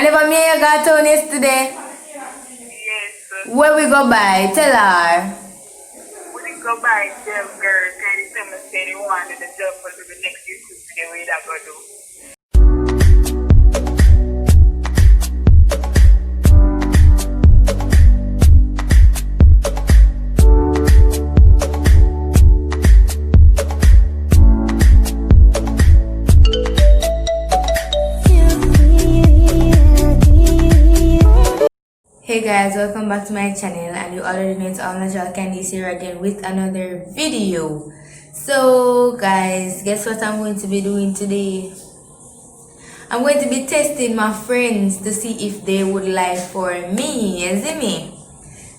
never me you got on yesterday. Yes. Where we go by? Tell her. We go by them girl. Candice said he wanted the job for the next YouTube video we that go do. Hey guys, welcome back to my channel, and you already know it's all natural Candice here again with another video. So guys, guess what I'm going to be doing today? I'm going to be testing my friends to see if they would lie for me, you see me?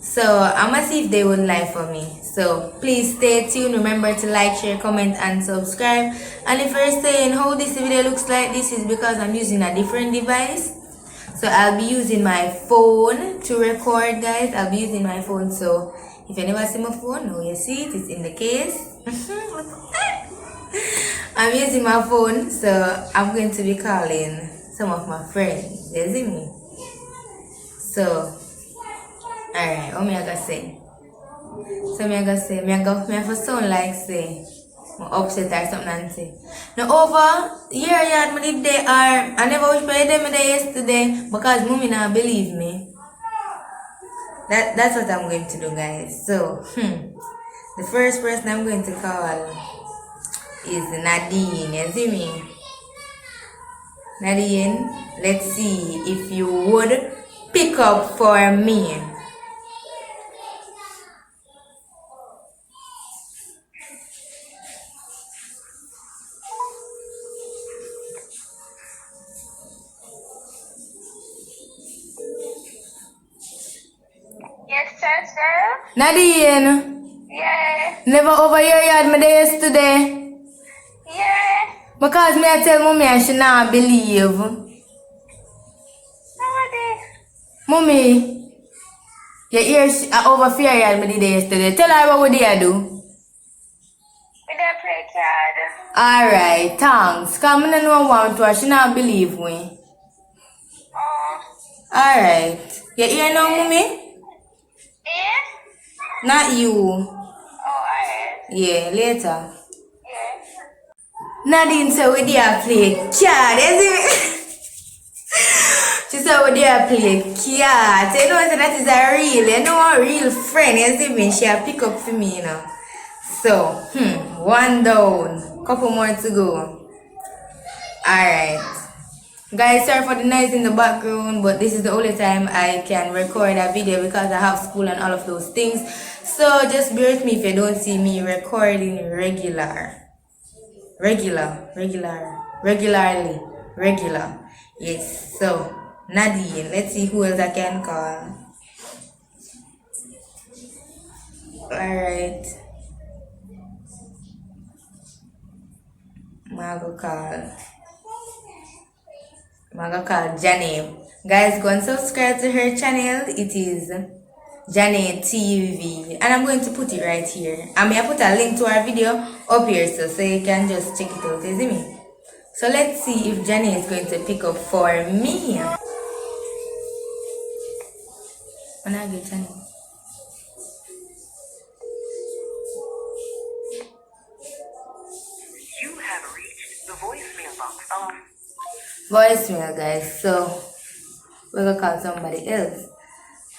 So I'm gonna see if they would lie for me. So please stay tuned. Remember to like, share, comment and subscribe. And if you're saying how this video looks like, this is because I'm using a different device. So I'll be using my phone to record, guys. I'll be using my phone. So if you never see my phone, no, you see it, it's in the case. I'm using my phone, so I'm going to be calling some of my friends. You see me? So, alright, what me I gotta say? So me I gotta say, me I have to sound like say I'm upset or something and say. Now over here, me did they are. I never wish for them there yesterday because mommy not believe me. That's what I'm going to do, guys. So the first person I'm going to call is Nadine. You see me? Nadine, let's see if you would pick up for me. Yes, sir. Nadine, Yeah. never over here yard me there yesterday. Yeah. Because me I tell mommy I should not believe. Nobody. Mommy, your ears are over here yard me there yesterday. Tell her what would you do. We don't play card. Alright, thanks. Come on, no want to, she not believe me. Oh. Alright. You hear now, mommy? Yeah? Not you. Oh, alright. Yeah, later. Yeah. Nadine said we dare play card, you see me? She said we dare play card. You know, so that is a real friend, you see me? She a pick up for me, you know. So, one down. Couple more to go. Alright. Guys, sorry for the noise in the background, but this is the only time I can record a video because I have school and all of those things. So just bear with me if you don't see me recording regularly. Yes, so Nadine, let's see who else I can call. Alright. I'm gonna call Janet. Guys, go and subscribe to her channel. It is Janet TV. And I'm going to put it right here. I'm gonna put a link to our video up here so you can just check it out. You see me? So let's see if Janet is going to pick up for me. When I get Janet. You have reached the voicemail box of Voicemail, guys. So we're gonna call somebody else.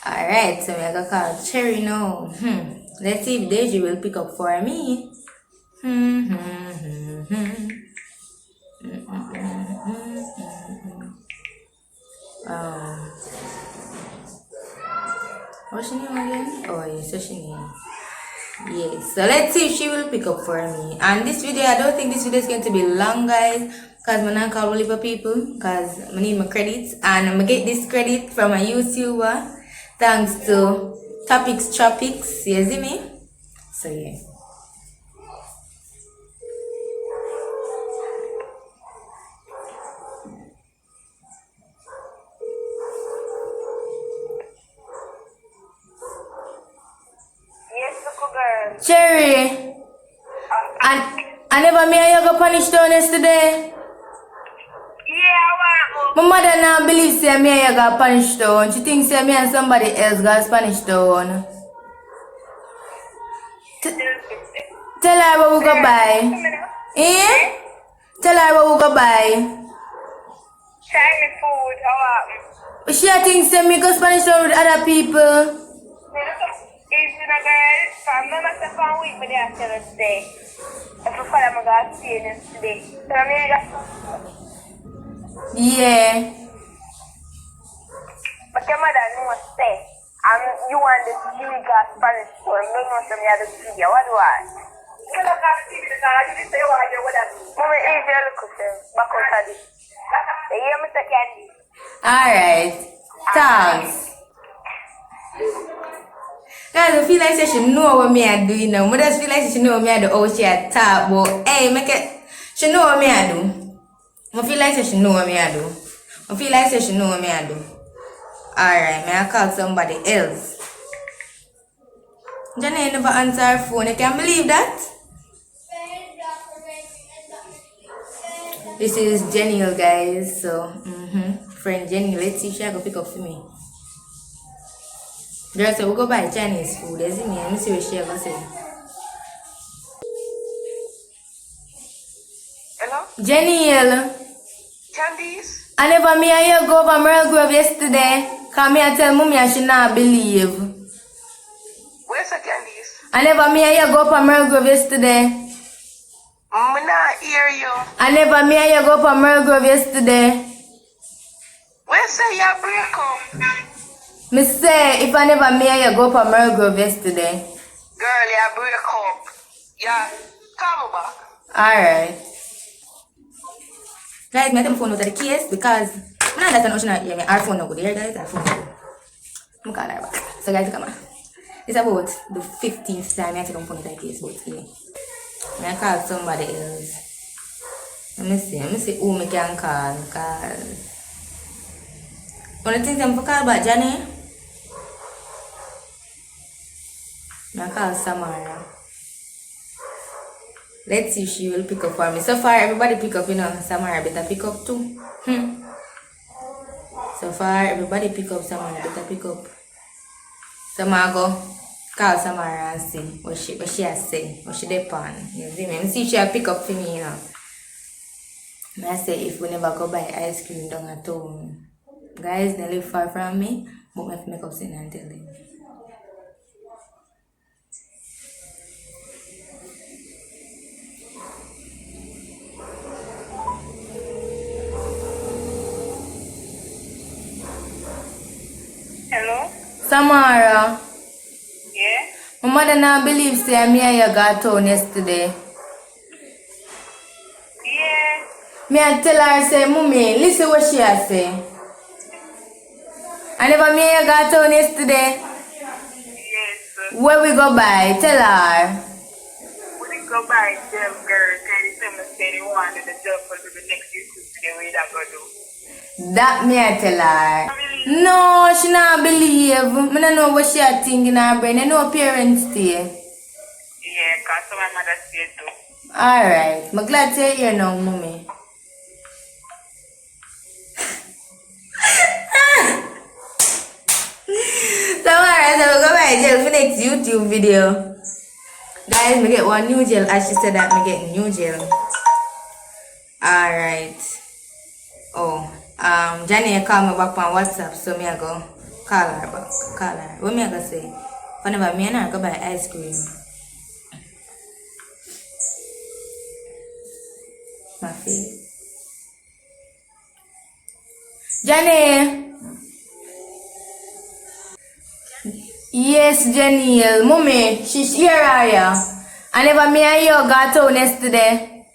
Alright, so we're gonna call Cherry now. Let's see if Deji will pick up for me. What's her name again? Oh, yes, what's her name? Yes, so let's see if she will pick up for me. And this video, I don't think this video is going to be long, guys, because I'm not call really for people because I need my credits, and I'm gonna get this credit from a YouTuber thanks to Tropics, you see me? So yeah. Yes, look girl. Cherry, I never made you go punish down yesterday. Yeah, I want know. My mother now believes say me and you got Spanish Town. She thinks say me and somebody else got Spanish Town. Tell her where we go buy. Eh? Tell her where we go buy. Chinese food, She thinks say me go Spanish Town with other people. It's in a girl, from no matter how week, but they have to stay. If I follow my God, see you today. So I'm here. Yeah. But your mother knows stay. And you want the illegal Spanish store. You don't know some other video. What do I? You don't have to see the car. You didn't say what you're with us. Mommy, if you're looking, back out of this. You hear me, Mr. Candice? Alright. Thanks. Guys, I feel like she know what me I do, you know. I just feel like she know what me I do. Oh, she a talk, but hey, make it. She know what me I do. I feel like she know what me I do. I feel like she know what me I do. Alright, may I call somebody else? Jenny never answer her phone. I can't believe that. This is Jenny, guys. So, friend Jenny, let's see if she can pick up for me. Girl, so we go buy Chinese food, isn't it? Let me see what she ever say. Hello? Jenny, Candice? I never me and you go over Merle Grove yesterday. Cause me I tell mommy and she not believe. Where's the Candice? I never me and you go over Merle Grove yesterday. I not hear you. I never me and you go over Merle Grove yesterday. Where's the your break up? Me say if I never me and you go over Merle Grove yesterday. Girl, you break up. Yeah, come back. Alright. Guys, I take my phone out of the case because I'm not that notion that yeah, our phone no good here, guys. Our phone no good. I'm call her back. So guys, come on. It's about the 15th time I take my phone out of the case, but yeah. I call somebody else. Let me see who I can call. Because one of the things I'm going to call about Johnny. I call Samara. Let's see if she will pick up for me. So far, everybody pick up, you know. Samara better pick up too. So far, everybody pick up. Samara better pick up. Samara go call Samara and see what she has say. What she depend. You see me? Let me see if she will pick up for me, you know. I say if we never go buy ice cream down at home. Guys, they live far from me. But I have to make up sin and tell them. Hello? Samara. Yeah? My mother now believes say me and you got town yesterday. Yeah. Me I tell her say, Mummy, listen what she has say. I never me and you got town yesterday. Yes. Where we go by? Tell her. We didn't go by them girl. Candice said they wanted the job for the next YouTube video we that go do. That me I tell her. No, she not believe. I don't know what she a think in her brain. I know parents stay. Yeah, because my mother said too. Alright. I'm glad to hear now, Mummy. So alright, so we'll go buy gel for next YouTube video. Guys, me get one new gel. As she said that, me get new gel. Alright. Oh, Jenny call me back on WhatsApp, so me I go call her back. Call her. What me I go say? Whenever me and her go buy ice cream. My face. Jenny. Yes, Jenny. Mommy, she's here, are ya? I never me and you got town yesterday.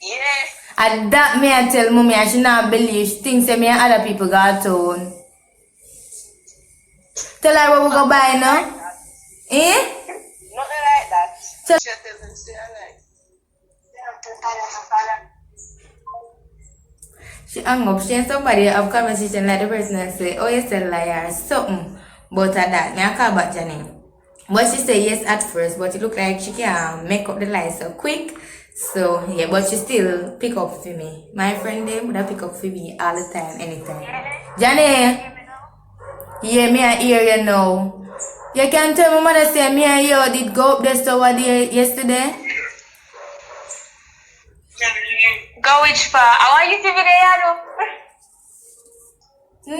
Yeah. And that me I tell Mommy and she not believe. She thinks that me and other people got town. Tell her what we go buy now. Eh? Nothing like that. Tell She doesn't say like. She hung up. She and somebody have conversation like the person and say, oh, you tell liar something about her that. Me I call back Janine. But she say yes at first, but it look like she can make up the lie so quick. So yeah, but she still pick up for me. My friend them would pick up for me all the time, anytime. Johnny, yeah, me I hear you now. You can tell my mother say me and you did go up there so what day yesterday? Go which far? I want you to be there,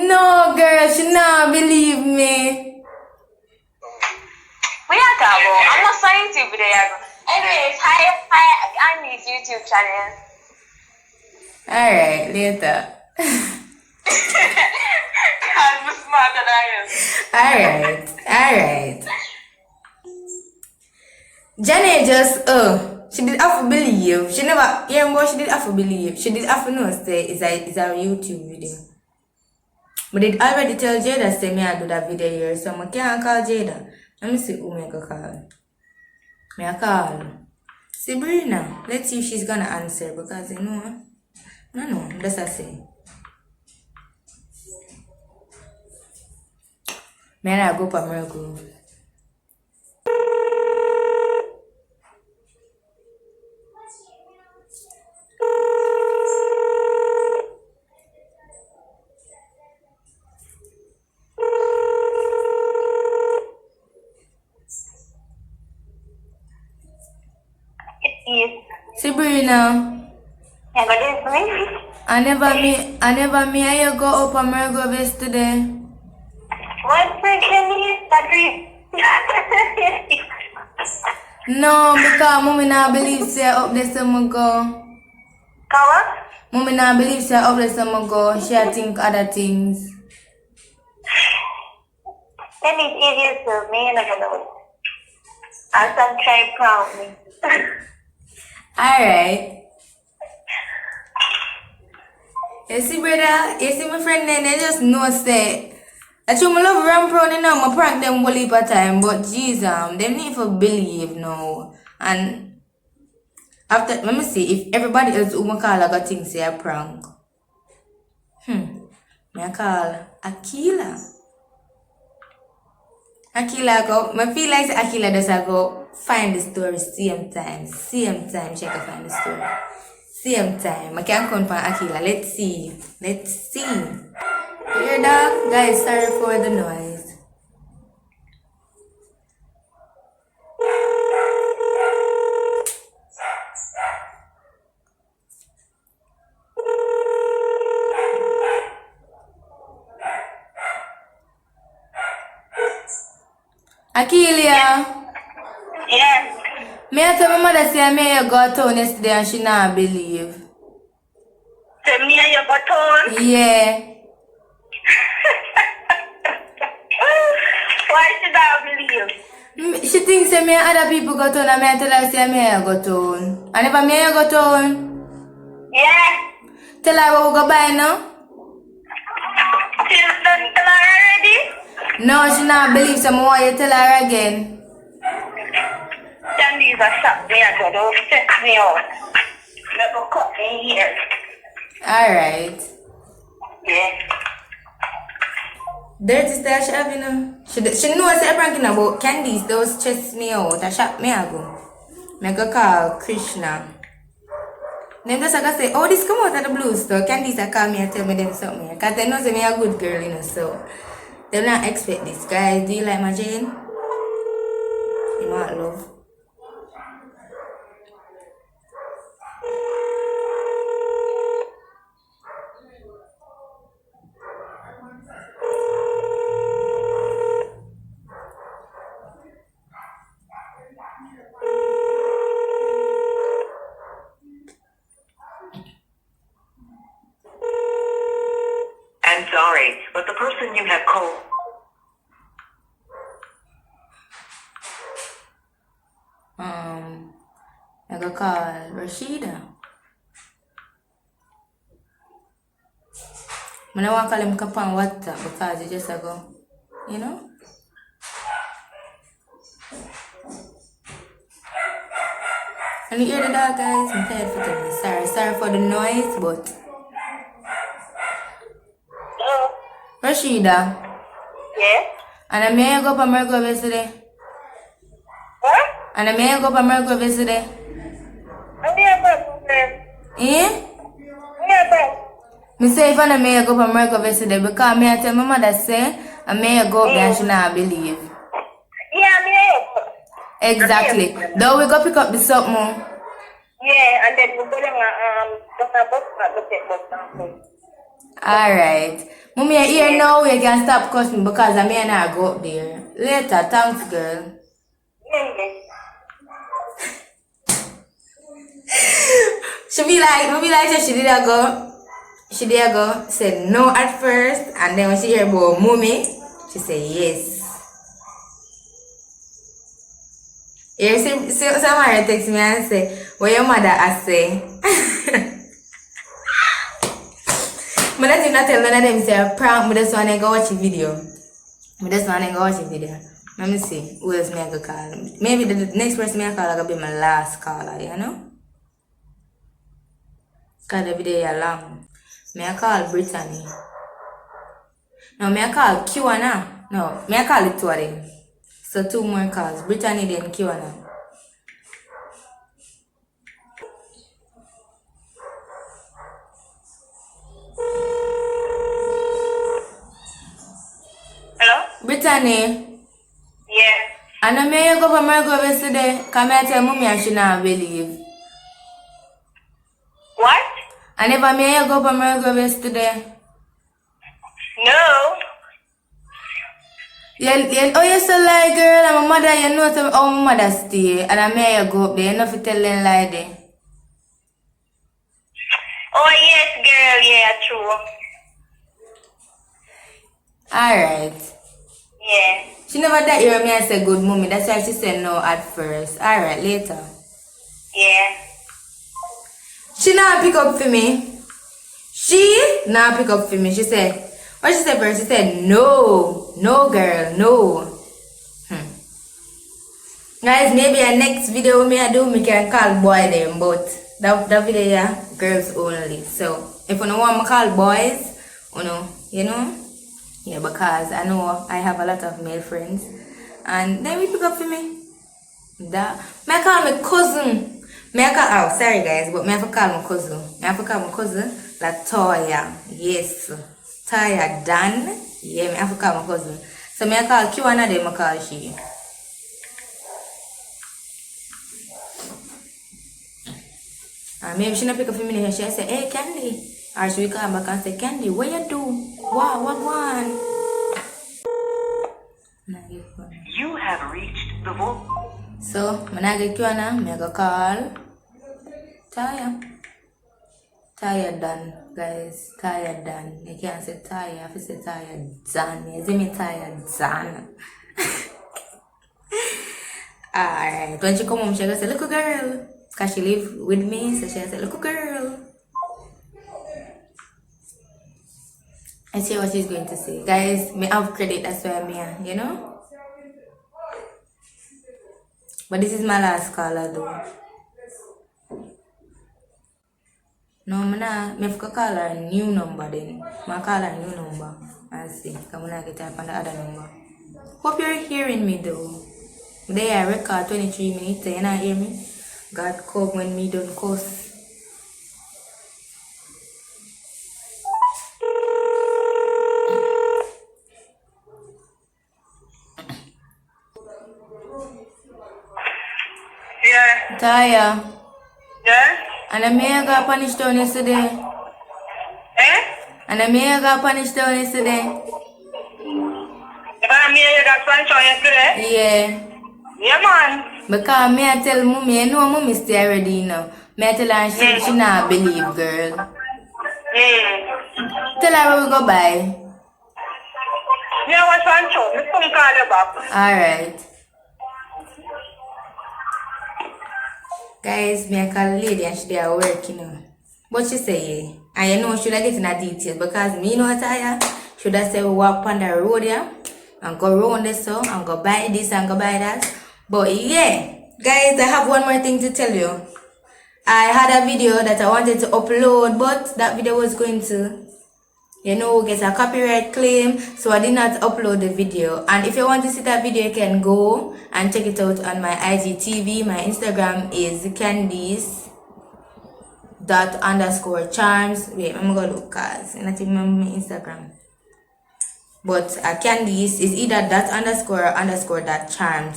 No, girl, she not believe me. We are talking. I'm not saying to be there. Anyways, hi, on this YouTube channel. Alright, later. I'm smarter than Alright. Jenny just, she did have to believe. She never, yeah, but she did have to believe. She did have to know, say, it's a YouTube video. But did already tell Jada, say, me I do that video here, so I can't call Jada. Let me see who me I go call. Me I call Sabrina. Let's see if she's gonna answer, because you know, no, that's what I say. Man, I go for miracle. Yes. Sabrina, Yeah, but it's me. I never me and you go up on Margot yesterday. What freaking is that dream? No, because mommy not believe say up there some go. Kawa? Mommy not believe say up there some go. She think other things. Then it's easier to me and I don't know. I'll some try proud me. Alright. You see, brother, you see my friend then they just know say I show my love ram proud enough, I prank them one per time, but Jesus, they need to believe now. And after let me see if everybody else who I call I got things say a prank. I call Akila. Akila go, I feel like Akila does I go find the story same time she can find the story. Same time. I can't come from Akila. Let's see. Hear that? Guys, sorry for the noise. Akilia. Yeah. Me I tell my mother say I may have got town yesterday and she not believe. Tell me you got on. Yeah. Why should I believe? She thinks say me and other people got town and me I tell her say I may have got town. I never may have got town. Yeah. Tell her what we go buy now. She's done tell her already? No, she not believe so I want you tell her again. Candice a shot me and don't stress me out. Never cut me here. Alright. Yeah. Dirty style she have, you know. She knows I'm pranking about Candice. Those stress me out. I shot me I go. Me go call Krishna. Then just like I say, oh, this come out of the blue store. Candice I call me and tell me them something. Because they know say me a good girl, you know, so they not expect this. Guys, do you like my Jane? You might love. I'm sorry, but the person you have called. I go call Rashida. I don't want to call him up on WhatsApp because he just go, you know? And you hear the dog, guys? I'm tired for telling. Sorry for the noise, but Hello? Rashida. Yeah? And I may go up on Mergo yesterday. What? And I may go up on Mergo yesterday. Eh? Me say if I may go up America yesterday because me I tell my mother say I may go up there and she not believe. Yeah, me. Exactly. Though we go pick up the soap more. Yeah, and then we're going to Alright. Mommy, here now you can stop cussing me because I may not go up there. Later, thanks girl. She be like, she did go. She did go. Said no at first, and then when she hear about mommy, she said yes. Yeah, somebody text me and say, what your mother I say? But I did not tell none of them say a prank, but just want to go watch a video. Let me see who else me I go call. Maybe the next person me I call gonna be my last caller, you know? Cause the video is long. Me I call Brittany. No, me I call Kiwana. No, me I call it two of them. So 2 more calls. Brittany then Kiwana. Hello? Brittany. Yeah. And I may go for America yesterday. Come here tell mommy and she not believe. What? I never may go for America yesterday. No. Yeah, oh, you so lie, girl. And my mother, you know how my mother stay. And I may go up there. You know if you tell them lie there. Oh, yes, girl. Yeah, true. Alright. Yeah. She never that hear me and say good mommy. That's why she said no at first. Alright, later. Yeah. She not pick up for me. She not pick up for me. She said, what she said first? She said, no. No, girl, no. Guys, maybe a next video me I do, me can call boy them. But that video, yeah, girls only. So, if you don't want me call boys, you know? Yeah, because I know I have a lot of male friends. And then we pick up for me. That. May I call my cousin. Oh, sorry guys, but may I call my cousin. Latoya. Yes. Taya Dan. Yeah, may I call my cousin. So may I call Kiwana, then I call she. Maybe she not pick up for me and she say, hey Candy. Or she will come back and say, Candy, what you do? What gwaan? You have reached the voice. So, when I get Kiwana, I go call Taya. Taya Dan, guys. Taya Dan. You can't say Taya, I have to say Taya Dan. You see me Taya Dan. Alright. When she come home, she go say, look girl. Because she live with me, so she say, look girl. I see what she's going to say. Guys, me have credit, that's why I'm here, you know? But this is my last caller though. No, I have to call her a new number then. I call her a new number. I see. I'm going to type on the other number. Hope you're hearing me though. They I record 23 minutes, you not hear me? God come when me don't cuss. Yeah. Taya. Yeah? And I may got punished down yesterday. Eh? And I may got punished down yesterday. If I'm here, you got French on yesterday? Yeah. Yeah, man. Because me I tell mommy, I know mommy stay already, you know. Me I tell her and she not believe, girl. Tell her where we go by. Yeah, what's French on? Let's come call you back. Alright. Guys, me I call a lady and she there at work, you know. But she say, and you know, should I get in a detail because me know Taya. Should I say we walk on the road here and go round this so and go buy this and go buy that. But yeah, guys, I have one more thing to tell you. I had a video that I wanted to upload, but that video was going to, you know, get a copyright claim, so I did not upload the video. And if you want to see that video, you can go and check it out on my IGTV. My Instagram is Candice candice._charms. Wait, I'm gonna look cause I not even remember my Instagram. But Candice is either __charms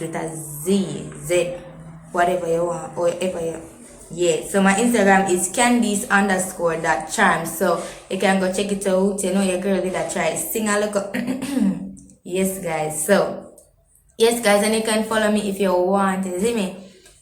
with a Z, whatever you want, or whatever you. Yeah, so my Instagram is Candice__charms. So you can go check it out. You know your girl did a try sing a look up. Yes, guys. So yes, guys, and you can follow me if you want. You see me?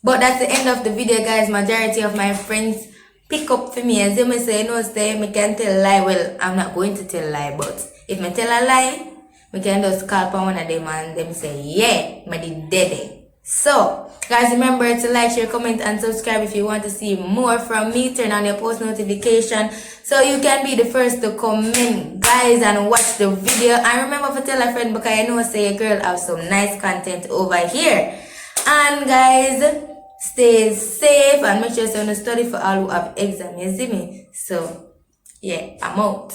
But that's the end of the video, guys. Majority of my friends pick up for me. As you may say, no, say, me can tell a lie. Well, I'm not going to tell a lie, but if me tell a lie, me can just call upon one of them and them say, yeah, me did dead. So, guys, remember to like, share, comment, and subscribe if you want to see more from me. Turn on your post notification so you can be the first to comment, guys, and watch the video. And remember to tell a friend because I know say your girl have some nice content over here. And guys, stay safe and make sure you study for all who have exam. You see me? So, yeah, I'm out.